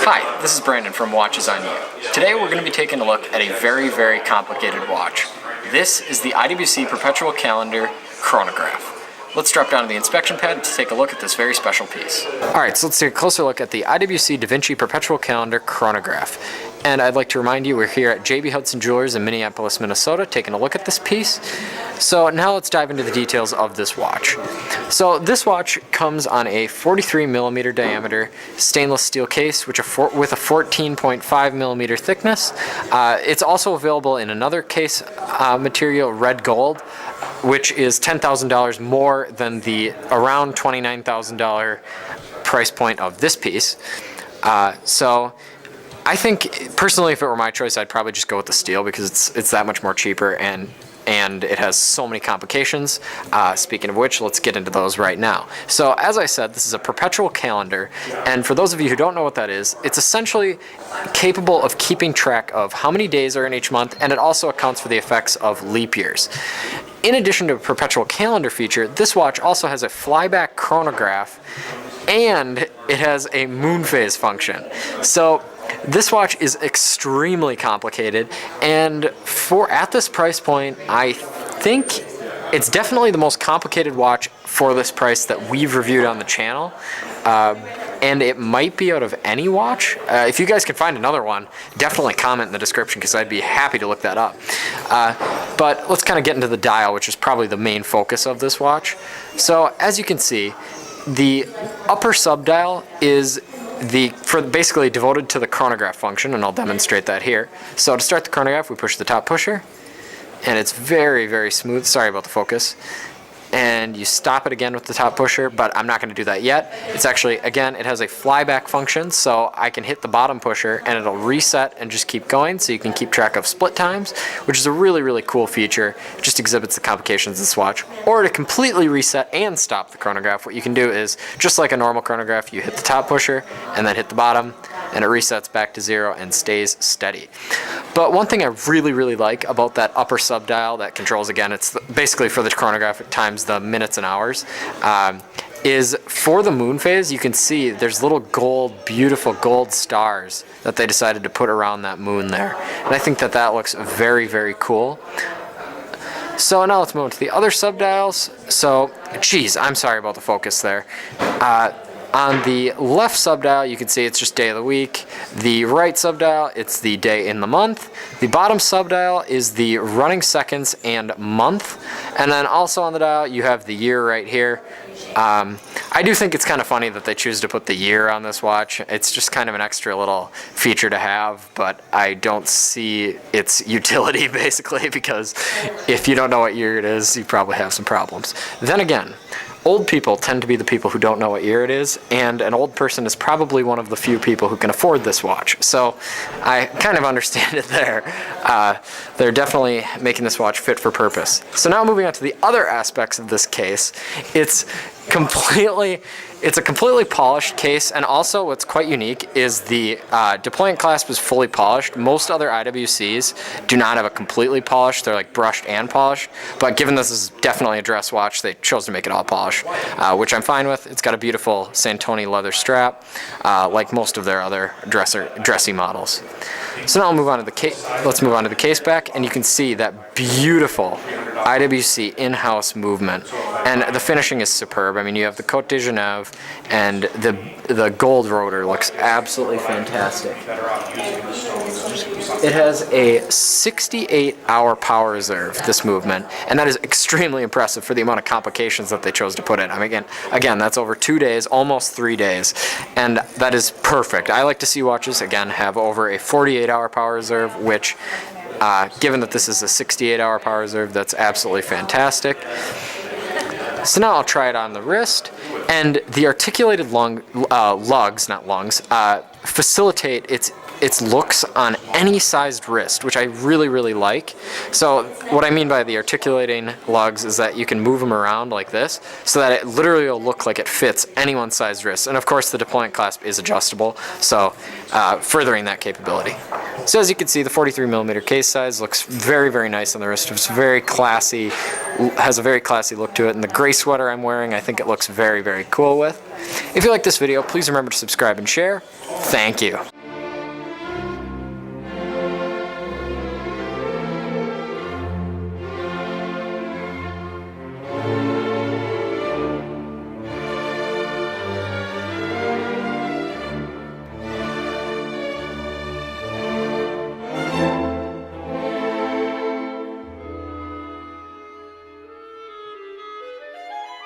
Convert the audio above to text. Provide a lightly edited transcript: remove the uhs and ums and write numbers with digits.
Hi, this is Brandon from Watches on You. Today we're going to be taking a look at a very, very complicated watch. This is the IWC Perpetual Calendar Chronograph. Let's drop down to the inspection pad to take a look at this very special piece. Alright, so let's take a closer look at the IWC Da Vinci Perpetual Calendar Chronograph. And I'd like to remind you we're here at JB Hudson Jewelers in Minneapolis, Minnesota, taking a look at this piece. So now let's dive into the details of this watch. So this watch comes on a 43mm diameter stainless steel case with a 14.5mm thickness. It's also available in another case material, red gold, which is $10,000 more than the around $29,000 price point of this piece. So I think personally, if it were my choice, I'd probably just go with the steel because it's that much more cheaper and it has so many complications. Speaking of which, let's get into those right now. So as I said, this is a perpetual calendar, and for those of you who don't know what that is, it's essentially capable of keeping track of how many days are in each month, and it also accounts for the effects of leap years. In addition to a perpetual calendar feature, this watch also has a flyback chronograph, and it has a moon phase function. So this watch is extremely complicated, and at this price point, I think it's definitely the most complicated watch for this price that we've reviewed on the channel. And it might be out of any watch. If you guys can find another one, definitely comment in the description because I'd be happy to look that up. But let's kind of get into the dial, which is probably the main focus of this watch. So as you can see, the upper subdial is basically devoted to the chronograph function, and I'll demonstrate that here. So to start the chronograph, we push the top pusher, and it's very, very smooth. Sorry about the focus. And you stop it again with the top pusher, but I'm not going to do that yet. It's actually, again, it has a flyback function, so I can hit the bottom pusher and it'll reset and just keep going, so you can keep track of split times, which is a really, really cool feature. It just exhibits the complications of this watch. Or to completely reset and stop the chronograph, what you can do is, just like a normal chronograph, you hit the top pusher and then hit the bottom, and it resets back to 0 and stays steady. But one thing I really, really like about that upper subdial that controls, again, it's basically for the chronograph at times the minutes and hours, is for the moon phase, you can see there's little beautiful gold stars that they decided to put around that moon there. And I think that looks very, very cool. So now let's move on to the other subdials. So, geez, I'm sorry about the focus there. On the left subdial, you can see it's just day of the week. The right subdial, it's the day in the month. The bottom subdial is the running seconds and month. And then also on the dial, you have the year right here. I do think it's kind of funny that they choose to put the year on this watch. It's just kind of an extra little feature to have, but I don't see its utility basically, because if you don't know what year it is, you probably have some problems. Then again, old people tend to be the people who don't know what year it is, and an old person is probably one of the few people who can afford this watch. So I kind of understand it there. They're definitely making this watch fit for purpose. So now moving on to the other aspects of this case, it's a completely polished case, and also what's quite unique is the deployment clasp is fully polished. Most other IWCs do not have a completely polished. They're like brushed and polished, but given this is definitely a dress watch, they chose to make it all polished, which I'm fine with. It's got a beautiful Santoni leather strap, like most of their other dressy models. So now let's move on to the case back, and you can see that beautiful IWC in-house movement, and the finishing is superb. I mean, you have the Côte de Genève, and the gold rotor looks absolutely fantastic. It has a 68-hour power reserve, this movement, and that is extremely impressive for the amount of complications that they chose to put in. I mean, again, that's over 2 days, almost 3 days, and that is perfect. I like to see watches, again, have over a 48-hour power reserve, which, given that this is a 68-hour power reserve, that's absolutely fantastic. So now I'll try it on the wrist, and the articulated lugs, not lungs, facilitate its looks on any sized wrist, which I really, really like. So what I mean by the articulating lugs is that you can move them around like this, so that it literally will look like it fits anyone's sized wrist. And of course the deployment clasp is adjustable, so furthering that capability. So as you can see, the 43mm case size looks very, very nice on the wrist. It's very classy, has a very classy look to it, and the gray sweater I'm wearing, I think it looks very, very cool with. If you like this video, please remember to subscribe and share. Thank you.